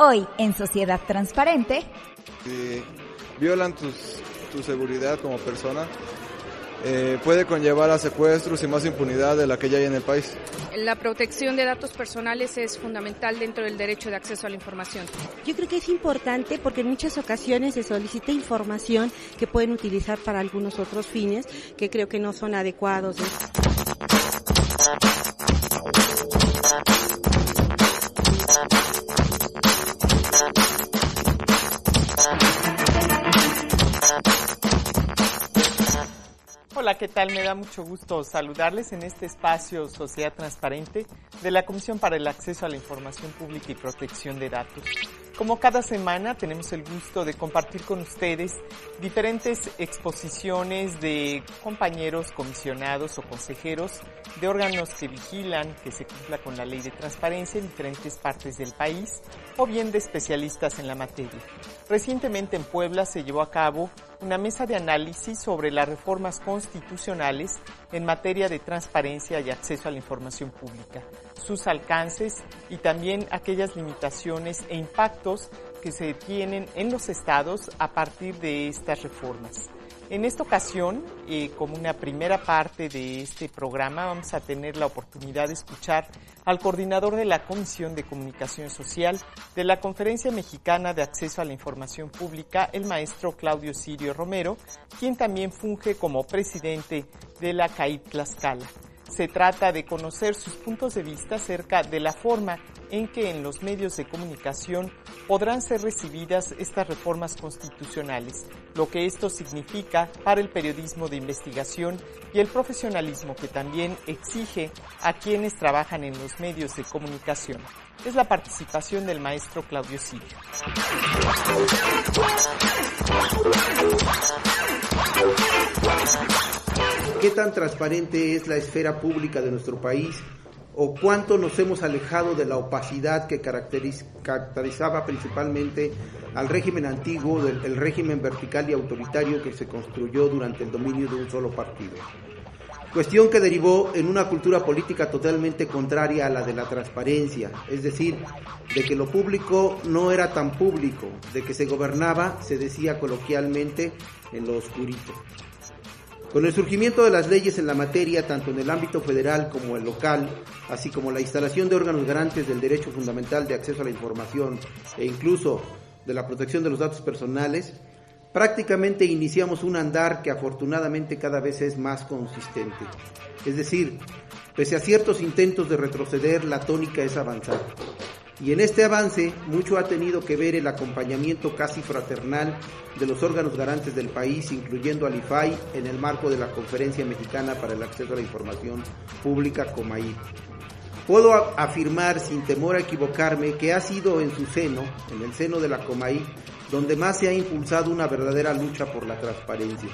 Hoy, en Sociedad Transparente, si violan tu seguridad como persona, puede conllevar a secuestros y más impunidad de la que ya hay en el país. La protección de datos personales es fundamental dentro del derecho de acceso a la información. Yo creo que es importante porque en muchas ocasiones se solicita información que pueden utilizar para algunos otros fines que creo que no son adecuados. Hola, ¿qué tal? Me da mucho gusto saludarles en este espacio Sociedad Transparente de la Comisión para el Acceso a la Información Pública y Protección de Datos. Como cada semana tenemos el gusto de compartir con ustedes diferentes exposiciones de compañeros comisionados o consejeros de órganos que vigilan que se cumpla con la ley de transparencia en diferentes partes del país o bien de especialistas en la materia. Recientemente en Puebla se llevó a cabo una mesa de análisis sobre las reformas constitucionales en materia de transparencia y acceso a la información pública, sus alcances y también aquellas limitaciones e impactos que se tienen en los estados a partir de estas reformas. En esta ocasión, como una primera parte de este programa, vamos a tener la oportunidad de escuchar al coordinador de la Comisión de Comunicación Social de la Conferencia Mexicana de Acceso a la Información Pública, el maestro Claudio Sirio Romero, quien también funge como presidente de la CAIP Tlaxcala. Se trata de conocer sus puntos de vista acerca de la forma en que en los medios de comunicación podrán ser recibidas estas reformas constitucionales, lo que esto significa para el periodismo de investigación y el profesionalismo que también exige a quienes trabajan en los medios de comunicación. Es la participación del maestro Claudio Sirio. ¿Qué tan transparente es la esfera pública de nuestro país? ¿O cuánto nos hemos alejado de la opacidad que caracterizaba principalmente al régimen antiguo, el régimen vertical y autoritario que se construyó durante el dominio de un solo partido? Cuestión que derivó en una cultura política totalmente contraria a la de la transparencia, es decir, de que lo público no era tan público, de que se gobernaba, se decía coloquialmente, en lo oscurito. Con el surgimiento de las leyes en la materia, tanto en el ámbito federal como el local, así como la instalación de órganos garantes del derecho fundamental de acceso a la información e incluso de la protección de los datos personales, prácticamente iniciamos un andar que afortunadamente cada vez es más consistente. Es decir, pese a ciertos intentos de retroceder, la tónica es avanzar. Y en este avance mucho ha tenido que ver el acompañamiento casi fraternal de los órganos garantes del país, incluyendo al IFAI, en el marco de la Conferencia Mexicana para el Acceso a la Información Pública, COMAIP. Puedo afirmar, sin temor a equivocarme, que ha sido en su seno, en el seno de la COMAIP, donde más se ha impulsado una verdadera lucha por la transparencia.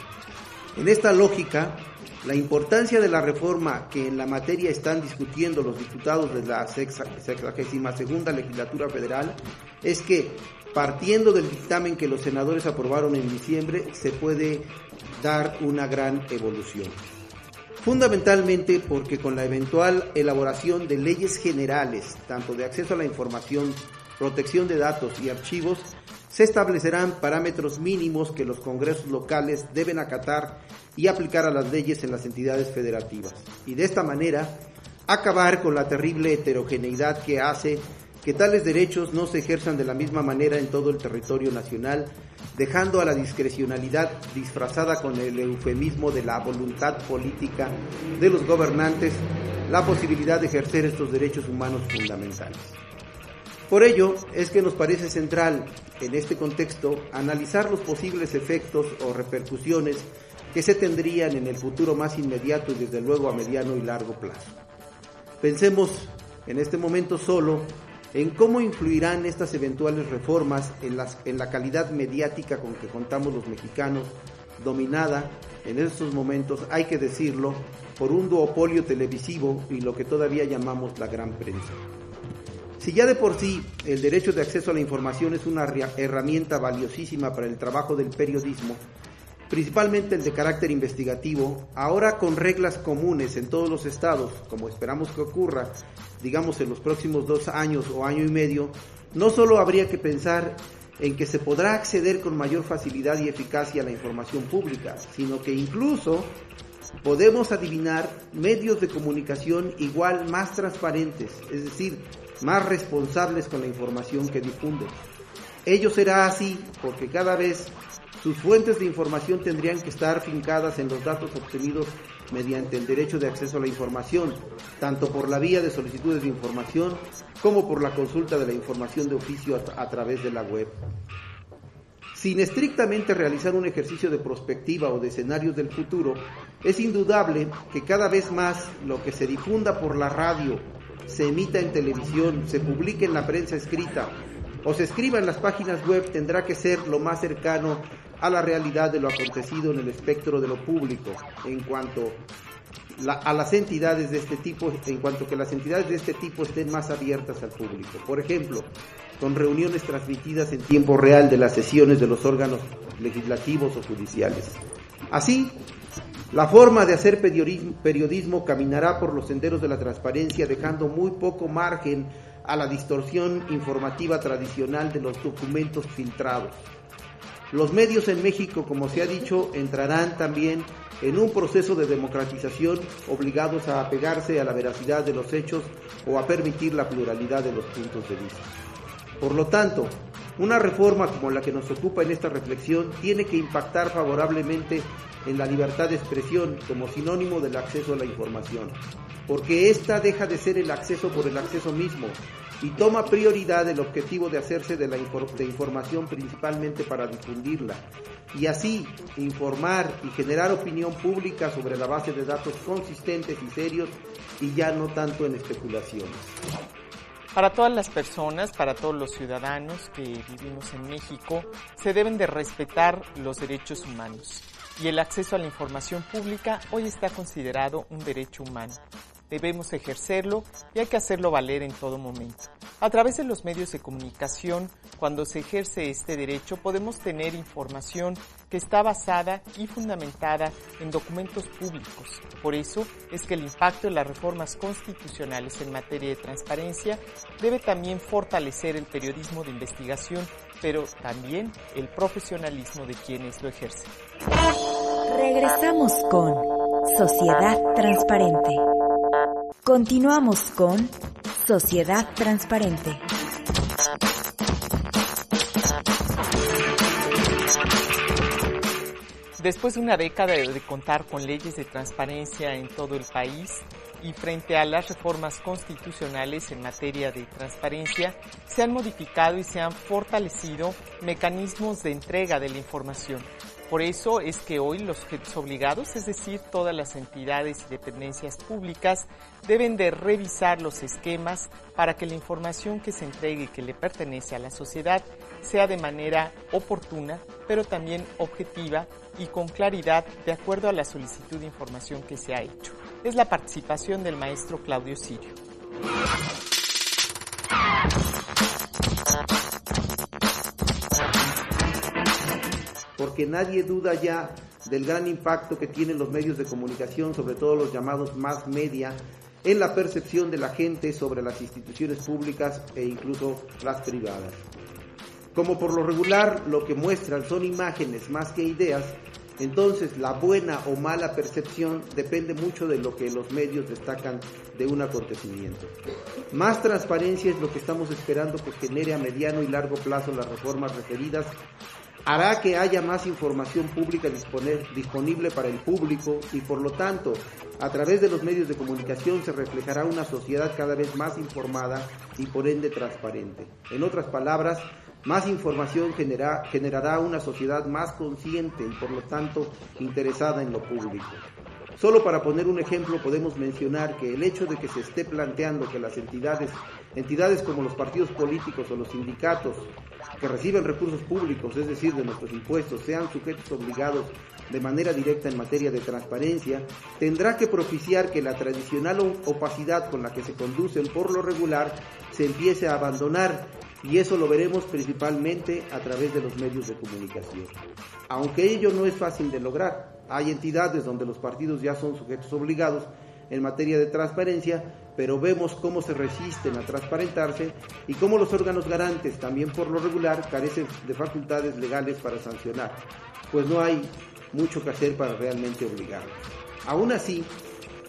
En esta lógica, la importancia de la reforma que en la materia están discutiendo los diputados de la 62ª Legislatura Federal es que, partiendo del dictamen que los senadores aprobaron en diciembre, se puede dar una gran evolución. Fundamentalmente porque con la eventual elaboración de leyes generales, tanto de acceso a la información, protección de datos y archivos, se establecerán parámetros mínimos que los congresos locales deben acatar y aplicar a las leyes en las entidades federativas. Y de esta manera, acabar con la terrible heterogeneidad que hace que tales derechos no se ejerzan de la misma manera en todo el territorio nacional, dejando a la discrecionalidad disfrazada con el eufemismo de la voluntad política de los gobernantes la posibilidad de ejercer estos derechos humanos fundamentales. Por ello es que nos parece central, en este contexto, analizar los posibles efectos o repercusiones que se tendrían en el futuro más inmediato y desde luego a mediano y largo plazo. Pensemos en este momento solo en cómo influirán estas eventuales reformas en la calidad mediática con que contamos los mexicanos, dominada en estos momentos, hay que decirlo, por un duopolio televisivo y lo que todavía llamamos la gran prensa. Si ya de por sí el derecho de acceso a la información es una herramienta valiosísima para el trabajo del periodismo, principalmente el de carácter investigativo, ahora con reglas comunes en todos los estados, como esperamos que ocurra, digamos en los próximos 2 años o año y medio, no solo habría que pensar en que se podrá acceder con mayor facilidad y eficacia a la información pública, sino que incluso podemos adivinar medios de comunicación igual más transparentes, es decir, más responsables con la información que difunden. Ello será así porque cada vez sus fuentes de información tendrían que estar fincadas en los datos obtenidos mediante el derecho de acceso a la información, tanto por la vía de solicitudes de información como por la consulta de la información de oficio a través de la web. Sin estrictamente realizar un ejercicio de prospectiva o de escenarios del futuro, es indudable que cada vez más lo que se difunda por la radio, se emita en televisión, se publique en la prensa escrita o se escriba en las páginas web tendrá que ser lo más cercano a la realidad de lo acontecido en el espectro de lo público, en cuanto a las entidades de este tipo, en cuanto que las entidades de este tipo estén más abiertas al público. Por ejemplo, con reuniones transmitidas en tiempo real de las sesiones de los órganos legislativos o judiciales. Así, la forma de hacer periodismo caminará por los senderos de la transparencia, dejando muy poco margen a la distorsión informativa tradicional de los documentos filtrados. Los medios en México, como se ha dicho, entrarán también en un proceso de democratización, obligados a apegarse a la veracidad de los hechos o a permitir la pluralidad de los puntos de vista. Por lo tanto, una reforma como la que nos ocupa en esta reflexión tiene que impactar favorablemente en la libertad de expresión como sinónimo del acceso a la información, porque ésta deja de ser el acceso por el acceso mismo y toma prioridad el objetivo de hacerse de información principalmente para difundirla, y así informar y generar opinión pública sobre la base de datos consistentes y serios y ya no tanto en especulaciones. Para todas las personas, para todos los ciudadanos que vivimos en México, se deben de respetar los derechos humanos y el acceso a la información pública hoy está considerado un derecho humano. Debemos ejercerlo y hay que hacerlo valer en todo momento. A través de los medios de comunicación, cuando se ejerce este derecho, podemos tener información que está basada y fundamentada en documentos públicos. Por eso es que el impacto de las reformas constitucionales en materia de transparencia debe también fortalecer el periodismo de investigación, pero también el profesionalismo de quienes lo ejercen. Regresamos con Sociedad Transparente. Continuamos con Sociedad Transparente. Después de una década de contar con leyes de transparencia en todo el país y frente a las reformas constitucionales en materia de transparencia, se han modificado y se han fortalecido mecanismos de entrega de la información. Por eso es que hoy los sujetos obligados, es decir, todas las entidades y dependencias públicas, deben de revisar los esquemas para que la información que se entregue y que le pertenece a la sociedad sea de manera oportuna, pero también objetiva y con claridad de acuerdo a la solicitud de información que se ha hecho. Es la participación del maestro Claudio Sirio. Porque nadie duda ya del gran impacto que tienen los medios de comunicación, sobre todo los llamados mass media, en la percepción de la gente sobre las instituciones públicas e incluso las privadas. Como por lo regular lo que muestran son imágenes más que ideas, entonces la buena o mala percepción depende mucho de lo que los medios destacan de un acontecimiento. Más transparencia es lo que estamos esperando que genere a mediano y largo plazo las reformas referidas. Hará que haya más información pública disponible para el público y por lo tanto, a través de los medios de comunicación se reflejará una sociedad cada vez más informada y por ende transparente. En otras palabras, más información generará una sociedad más consciente y por lo tanto interesada en lo público. Solo para poner un ejemplo podemos mencionar que el hecho de que se esté planteando que las entidades como los partidos políticos o los sindicatos que reciben recursos públicos, es decir, de nuestros impuestos, sean sujetos obligados de manera directa en materia de transparencia, tendrá que propiciar que la tradicional opacidad con la que se conducen por lo regular se empiece a abandonar, y eso lo veremos principalmente a través de los medios de comunicación. Aunque ello no es fácil de lograr, hay entidades donde los partidos ya son sujetos obligados en materia de transparencia, pero vemos cómo se resisten a transparentarse y cómo los órganos garantes, también por lo regular, carecen de facultades legales para sancionar, pues no hay mucho que hacer para realmente obligarlos. Aún así,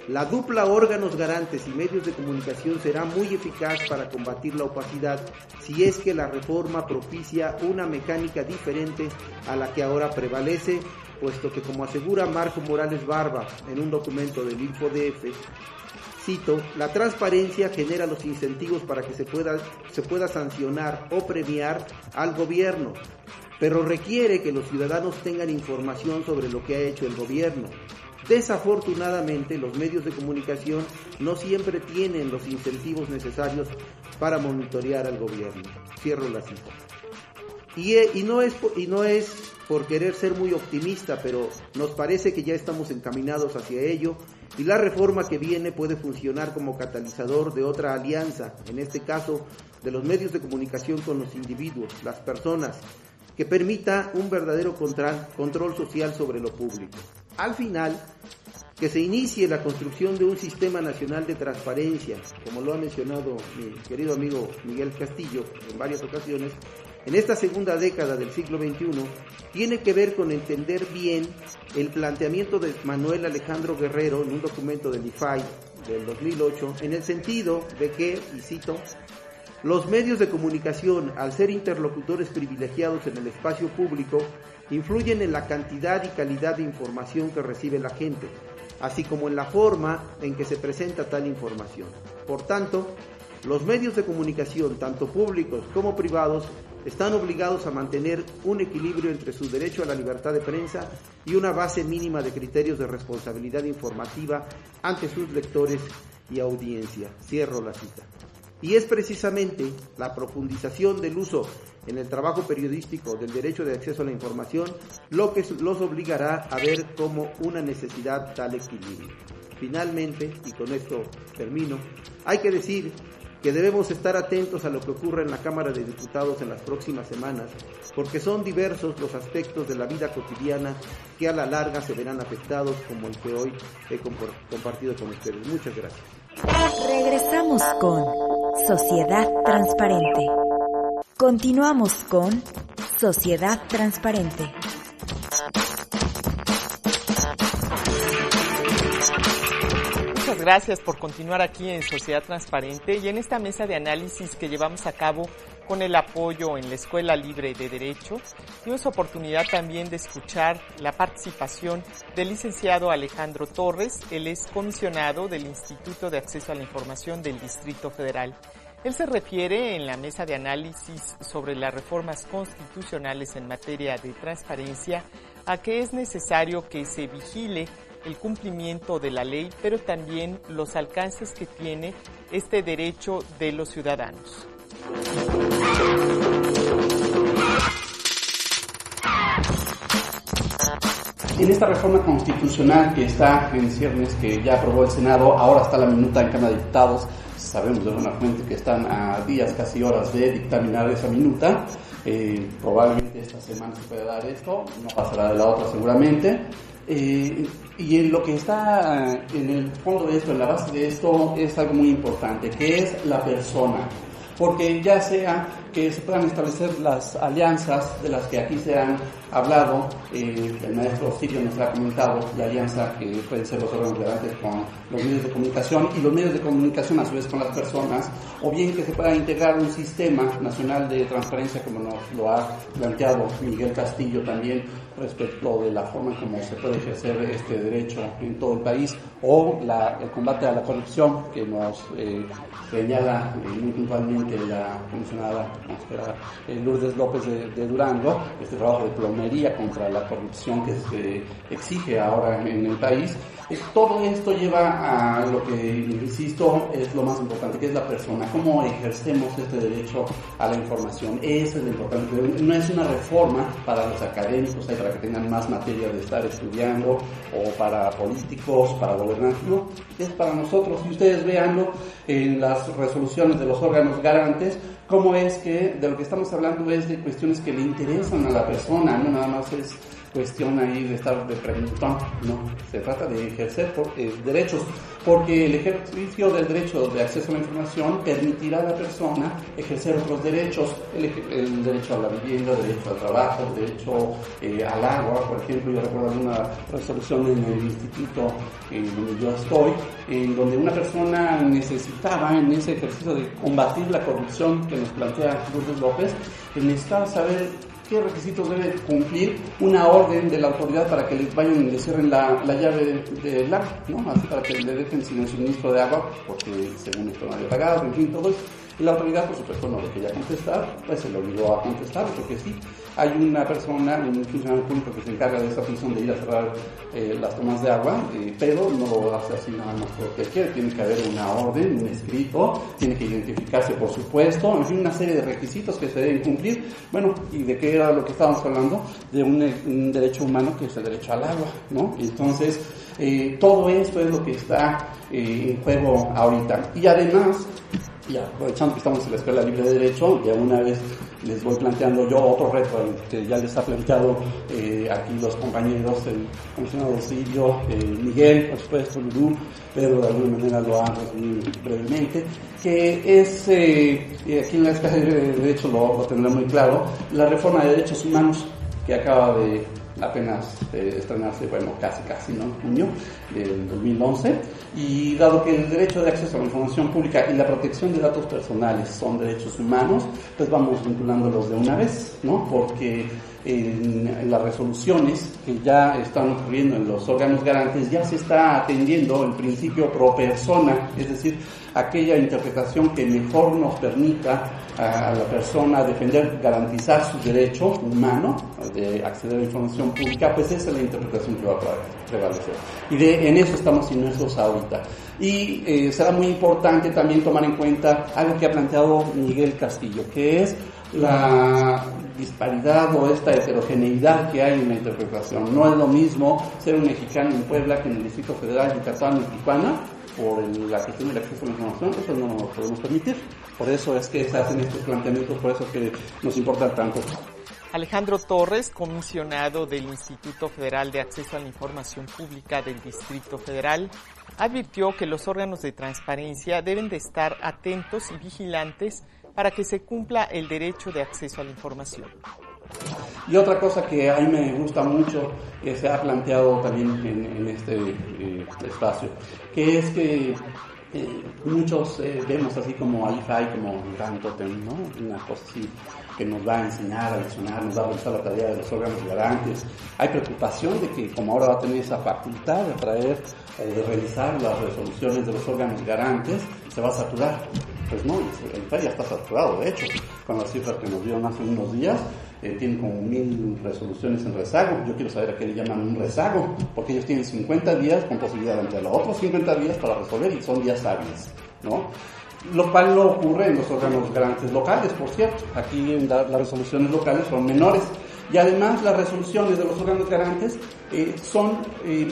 la dupla órganos garantes y medios de comunicación será muy eficaz para combatir la opacidad si es que la reforma propicia una mecánica diferente a la que ahora prevalece, puesto que, como asegura Marco Morales Barba en un documento del InfoDF, cito, la transparencia genera los incentivos para que se pueda sancionar o premiar al gobierno, pero requiere que los ciudadanos tengan información sobre lo que ha hecho el gobierno. Desafortunadamente, los medios de comunicación no siempre tienen los incentivos necesarios para monitorear al gobierno. Cierro la cita. Y no es por querer ser muy optimista, pero nos parece que ya estamos encaminados hacia ello y la reforma que viene puede funcionar como catalizador de otra alianza, en este caso de los medios de comunicación con los individuos, las personas, que permita un verdadero control social sobre lo público. Al final, que se inicie la construcción de un sistema nacional de transparencia, como lo ha mencionado mi querido amigo Miguel Castillo en varias ocasiones, en esta segunda década del siglo XXI, tiene que ver con entender bien el planteamiento de Manuel Alejandro Guerrero en un documento del IFAI del 2008, en el sentido de que, y cito, los medios de comunicación, al ser interlocutores privilegiados en el espacio público, influyen en la cantidad y calidad de información que recibe la gente, así como en la forma en que se presenta tal información. Por tanto, los medios de comunicación, tanto públicos como privados, están obligados a mantener un equilibrio entre su derecho a la libertad de prensa y una base mínima de criterios de responsabilidad informativa ante sus lectores y audiencia. Cierro la cita. Y es precisamente la profundización del uso en el trabajo periodístico del derecho de acceso a la información lo que los obligará a ver como una necesidad tal equilibrio. Finalmente, y con esto termino, hay que decir que debemos estar atentos a lo que ocurra en la Cámara de Diputados en las próximas semanas, porque son diversos los aspectos de la vida cotidiana que a la larga se verán afectados, como el que hoy he compartido con ustedes. Muchas gracias. Regresamos con Sociedad Transparente. Continuamos con Sociedad Transparente. Muchas gracias por continuar aquí en Sociedad Transparente y en esta mesa de análisis que llevamos a cabo con el apoyo en la Escuela Libre de Derecho. Tuvimos oportunidad también de escuchar la participación del licenciado Alejandro Torres. Él es comisionado del Instituto de Acceso a la Información del Distrito Federal. Él se refiere en la mesa de análisis sobre las reformas constitucionales en materia de transparencia a que es necesario que se vigile el cumplimiento de la ley, pero también los alcances que tiene este derecho de los ciudadanos. En esta reforma constitucional que está en ciernes, que ya aprobó el Senado, ahora está la minuta en Cámara de Diputados, sabemos de una fuente que están a días, casi horas de dictaminar esa minuta. Probablemente esta semana se pueda dar esto, no pasará de la otra seguramente. Y en lo que está en el fondo de esto, en la base de esto, es algo muy importante, que es la persona. Porque ya sea que se puedan establecer las alianzas de las que aquí se han hablado, el maestro Silvio nos ha comentado, la alianza que pueden ser los órganos garantes con los medios de comunicación y los medios de comunicación a su vez con las personas, o bien que se pueda integrar un sistema nacional de transparencia como nos lo ha planteado Miguel Castillo también respecto de la forma en cómo se puede ejercer este derecho en todo el país, o el combate a la corrupción que nos señala muy puntualmente la comisionada Lourdes López de Durango, este trabajo de plomería contra la corrupción que se exige ahora en el país. Todo esto lleva a lo que, insisto, es lo más importante, que es la persona, cómo ejercemos este derecho a la información. Eso es lo importante. No es una reforma para los académicos, para que tengan más materia de estar estudiando, o para políticos, para gobernantes, no, es para nosotros. Y ustedes véanlo en las resoluciones de los órganos garantes, cómo es que de lo que estamos hablando es de cuestiones que le interesan a la persona, no nada más es cuestión ahí de estar de preguntón, no, se trata de ejercer derechos porque el ejercicio del derecho de acceso a la información permitirá a la persona ejercer otros derechos, el derecho a la vivienda, el derecho al trabajo, el derecho al agua. Por ejemplo, yo recuerdo una resolución en el instituto donde yo estoy, en donde una persona necesitaba, en ese ejercicio de combatir la corrupción que nos plantea Lourdes López, necesitaba saber qué requisitos debe cumplir una orden de la autoridad para que les vayan y les cierren la llave del agua, ¿no? Así para que le dejen sin el suministro de agua, porque según esto no había pagado, en fin, todo eso. Y la autoridad, por supuesto, no le quería contestar, pues se le obligó a contestar, porque sí, hay una persona, un funcionario público que se encarga de esa función de ir a cerrar las tomas de agua, pero no lo hace así nada más porque quiere. Tiene que haber una orden, un escrito, tiene que identificarse, por supuesto, en fin, una serie de requisitos que se deben cumplir. Bueno, ¿y de qué era lo que estábamos hablando? De un derecho humano que es el derecho al agua, ¿no? Entonces, todo esto es lo que está en juego ahorita. Y además, y aprovechando que estamos en la Escuela Libre de Derecho, ya una vez les voy planteando yo otro reto que ya les ha planteado aquí los compañeros, el comisionado Silvio, Miguel, por supuesto, Lulú, pero de alguna manera lo ha resumido brevemente, que es, aquí en la Escuela Libre de Derecho lo tendrá muy claro, la reforma de derechos humanos que acaba de apenas estrenarse, bueno, casi, ¿no? En junio del 2011, y dado que el derecho de acceso a la información pública y la protección de datos personales son derechos humanos, pues vamos vinculándolos de una vez, ¿no? Porque en las resoluciones que ya están ocurriendo en los órganos garantes ya se está atendiendo el principio pro persona, es decir, aquella interpretación que mejor nos permita a la persona defender, garantizar su derecho humano de acceder a la información pública, pues esa es la interpretación que va a prevalecer. Y en eso estamos inmersos ahorita. Y será muy importante también tomar en cuenta algo que ha planteado Miguel Castillo, que es la disparidad o esta heterogeneidad que hay en la interpretación. No es lo mismo ser un mexicano en Puebla que en el Distrito Federal, Yucatán y Tijuana, por la cuestión del acceso a la información. Eso no nos lo podemos permitir. Por eso es que se hacen estos planteamientos, por eso es que nos importa tanto. Alejandro Torres, comisionado del Instituto Federal de Acceso a la Información Pública del Distrito Federal, advirtió que los órganos de transparencia deben de estar atentos y vigilantes para que se cumpla el derecho de acceso a la información. Y otra cosa que a mí me gusta mucho, que se ha planteado también en este espacio, que es que muchos vemos así como al IFAI como un gran tótem, ¿no? Una cosa así que nos va a enseñar, a leccionar, nos va a realizar la tarea de los órganos garantes. Hay preocupación de que como ahora va a tener esa facultad de traer o de realizar las resoluciones de los órganos garantes, se va a saturar. Pues no, el IFAI ya está saturado, de hecho, con las cifras que nos dieron hace unos días, tienen como 1,000 resoluciones en rezago. Yo quiero saber a qué le llaman un rezago, porque ellos tienen 50 días con posibilidad de ampliar los otros 50 días para resolver, y son días hábiles, ¿no? Lo cual no ocurre en los órganos garantes locales, por cierto. Aquí las resoluciones locales son menores. Y además las resoluciones de los órganos garantes son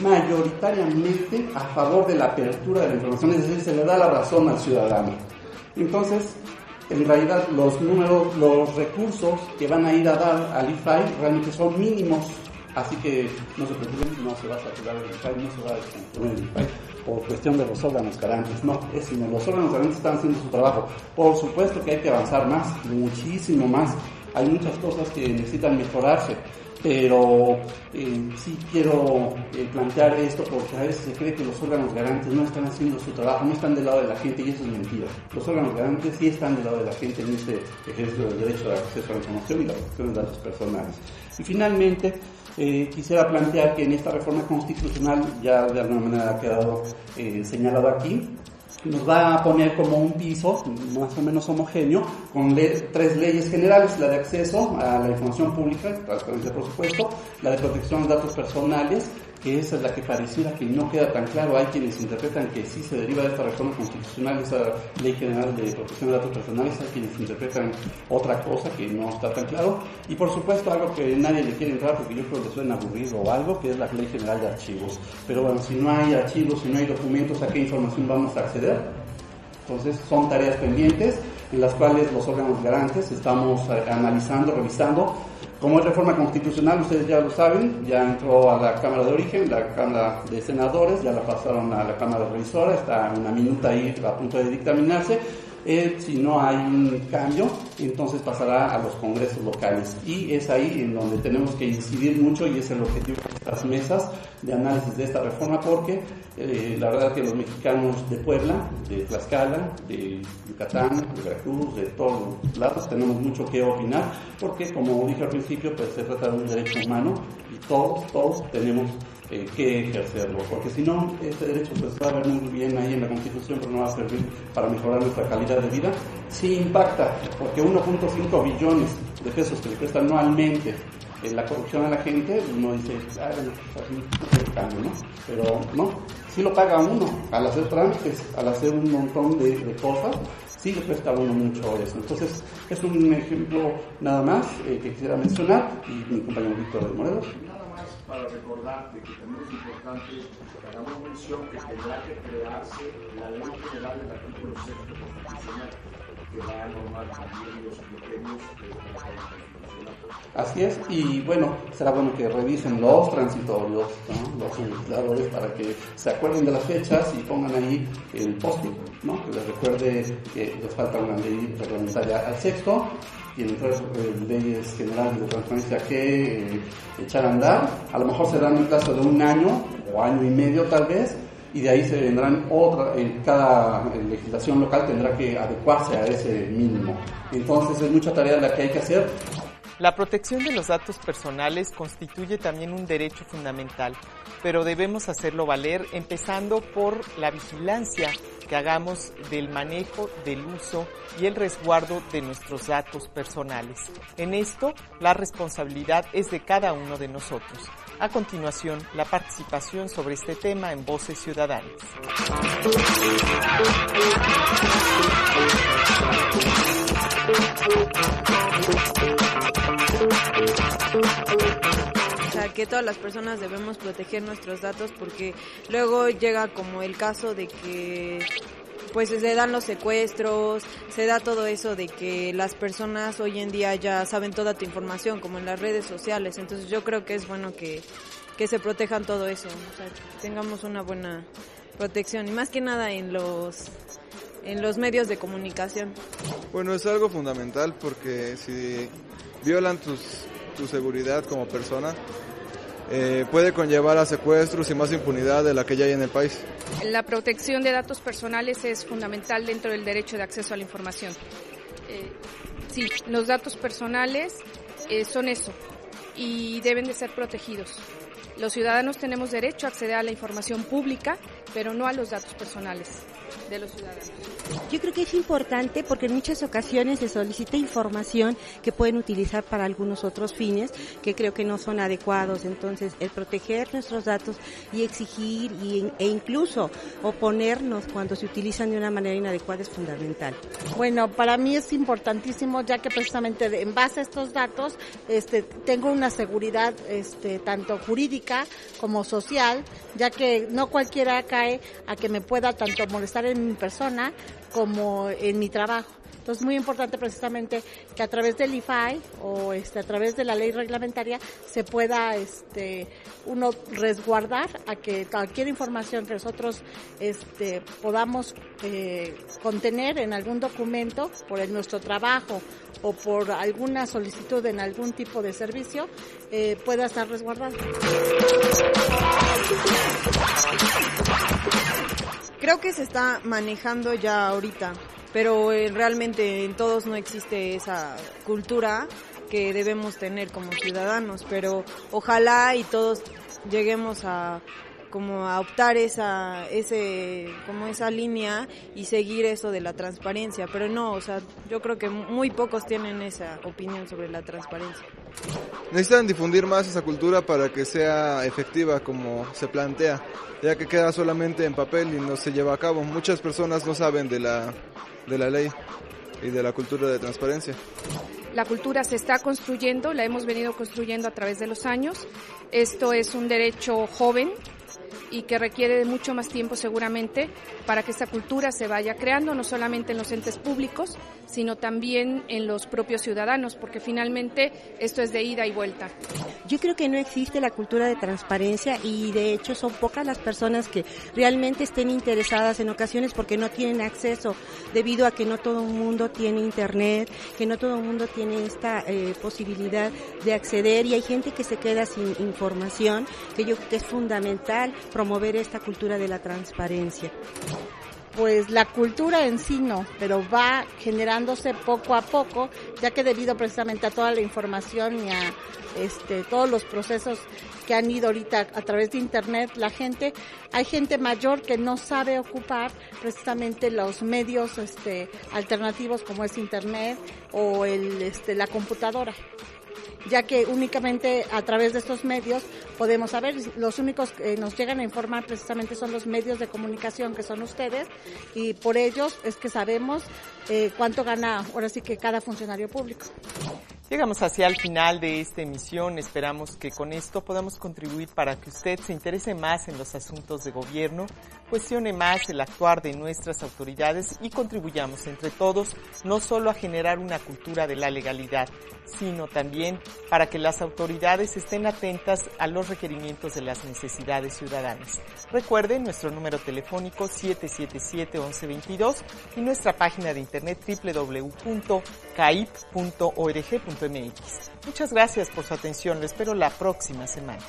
mayoritariamente a favor de la apertura de la información, es decir, se le da la razón al ciudadano. Entonces, en realidad los números, los recursos que van a ir a dar al IFAI realmente son mínimos, así que no se preocupen, no se va a saturar el IFAI, no se va a desconstruir el IFAI por cuestión de los órganos garantes, no, es sino los órganos garantes están haciendo su trabajo. Por supuesto que hay que avanzar más, muchísimo más, hay muchas cosas que necesitan mejorarse, pero sí quiero plantear esto porque a veces se cree que los órganos garantes no están haciendo su trabajo, no están del lado de la gente, y eso es mentira. Los órganos garantes sí están del lado de la gente en este ejercicio del derecho de acceso a la información y la protección de datos personales. Y finalmente, quisiera plantear que en esta reforma constitucional, ya de alguna manera ha quedado señalado aquí, nos va a poner como un piso más o menos homogéneo con 3 leyes generales: la de acceso a la información pública, transparencia por supuesto, la de protección de datos personales, que esa es la que pareciera que no queda tan claro. Hay quienes interpretan que sí se deriva de esta reforma constitucional, esa ley general de protección de datos personales, hay quienes interpretan otra cosa que no está tan claro, y por supuesto algo que nadie le quiere entrar porque yo creo que suena aburrido o algo, que es la ley general de archivos. Pero bueno, si no hay archivos, si no hay documentos, ¿a qué información vamos a acceder? Entonces son tareas pendientes en las cuales los órganos garantes estamos analizando, revisando Como es reforma constitucional, ustedes ya lo saben, ya entró a la Cámara de Origen, la Cámara de Senadores, ya la pasaron a la Cámara Revisora, está una minuta ahí a punto de dictaminarse. Si no hay un cambio, entonces pasará a los congresos locales. Y es ahí en donde tenemos que incidir mucho, y es el objetivo de estas mesas de análisis de esta reforma, porque la verdad que los mexicanos de Puebla, de Tlaxcala, de Yucatán, de Veracruz, de todos los lados, tenemos mucho que opinar, porque como dije al principio, pues se trata de un derecho humano y todos tenemos que ejercerlo, porque si no, este derecho pues va a ver muy bien ahí en la Constitución, pero no va a servir para mejorar nuestra calidad de vida. Sí impacta, porque 1.5 billones de pesos que le cuesta anualmente la corrupción a la gente, uno dice, no cambio, ¿no? Pero no, sí lo paga uno al hacer trámites, al hacer un montón de cosas, sí le cuesta a uno mucho eso. Entonces, es un ejemplo nada más que quisiera mencionar, y mi compañero Víctor de Morelos. Para recordarte que también es importante que hagamos mención que tendrá que crearse la ley general del artículo 6 constitucional, que va a normar también los criterios de la constitucional. Así es, y bueno, será bueno que revisen los transitorios, ¿no? Los legisladores, para que se acuerden de las fechas y pongan ahí el post-it, ¿no? Que les recuerde que les falta una ley reglamentaria al sexto. Tienen tres leyes generales de transparencia que echar a andar. A lo mejor serán un plazo de un año o año y medio tal vez, y de ahí se vendrán cada legislación local tendrá que adecuarse a ese mínimo. Entonces es mucha tarea la que hay que hacer. La protección de los datos personales constituye también un derecho fundamental, pero debemos hacerlo valer empezando por la vigilancia que hagamos del manejo, del uso y el resguardo de nuestros datos personales. En esto, la responsabilidad es de cada uno de nosotros. A continuación, la participación sobre este tema en Voces Ciudadanas. O sea, que todas las personas debemos proteger nuestros datos, porque luego llega como el caso de que pues se dan los secuestros, se da todo eso de que las personas hoy en día ya saben toda tu información, como en las redes sociales. Entonces yo creo que es bueno que se protejan todo eso, o sea, que tengamos una buena protección, y más que nada en los medios de comunicación. Bueno, es algo fundamental, porque si violan tu seguridad como persona, puede conllevar a secuestros y más impunidad de la que ya hay en el país. La protección de datos personales es fundamental dentro del derecho de acceso a la información. Sí, los datos personales son eso, y deben de ser protegidos. Los ciudadanos tenemos derecho a acceder a la información pública, pero no a los datos personales de los ciudadanos. Yo creo que es importante porque en muchas ocasiones se solicita información que pueden utilizar para algunos otros fines que creo que no son adecuados. Entonces, el proteger nuestros datos y exigir e incluso oponernos cuando se utilizan de una manera inadecuada es fundamental. Bueno, para mí es importantísimo, ya que precisamente en base a estos datos tengo una seguridad tanto jurídica como social, ya que no cualquiera cae a que me pueda tanto molestar en mi persona como en mi trabajo. Entonces es muy importante precisamente que a través del IFAI o a través de la ley reglamentaria se pueda uno resguardar a que cualquier información que nosotros podamos contener en algún documento por nuestro trabajo o por alguna solicitud en algún tipo de servicio pueda estar resguardada. Creo que se está manejando ya ahorita, pero realmente en todos no existe esa cultura que debemos tener como ciudadanos, pero ojalá y todos lleguemos a optar esa línea y seguir eso de la transparencia, pero no, o sea, yo creo que muy pocos tienen esa opinión sobre la transparencia. Necesitan difundir más esa cultura para que sea efectiva como se plantea, ya que queda solamente en papel y no se lleva a cabo. Muchas personas no saben de la ley y de la cultura de transparencia. La cultura se está construyendo, la hemos venido construyendo a través de los años. Esto es un derecho joven y que requiere de mucho más tiempo seguramente para que esta cultura se vaya creando, no solamente en los entes públicos, sino también en los propios ciudadanos, porque finalmente esto es de ida y vuelta. Yo creo que no existe la cultura de transparencia y de hecho son pocas las personas que realmente estén interesadas en ocasiones porque no tienen acceso, debido a que no todo el mundo tiene internet, que no todo el mundo tiene esta posibilidad de acceder, y hay gente que se queda sin información, que yo creo que es fundamental promover esta cultura de la transparencia. Pues la cultura en sí no, pero va generándose poco a poco, ya que debido precisamente a toda la información y a todos los procesos que han ido ahorita a través de internet, hay gente mayor que no sabe ocupar precisamente los medios alternativos como es internet o la computadora, ya que únicamente a través de estos medios podemos saber, los únicos que nos llegan a informar precisamente son los medios de comunicación, que son ustedes, y por ellos es que sabemos cuánto gana ahora sí que cada funcionario público. Llegamos hacia el final de esta emisión. Esperamos que con esto podamos contribuir para que usted se interese más en los asuntos de gobierno, cuestione más el actuar de nuestras autoridades y contribuyamos entre todos no solo a generar una cultura de la legalidad, sino también para que las autoridades estén atentas a los requerimientos de las necesidades ciudadanas. Recuerden nuestro número telefónico 777-1122 y nuestra página de internet www.caip.org.mx. Muchas gracias por su atención. Lo espero la próxima semana.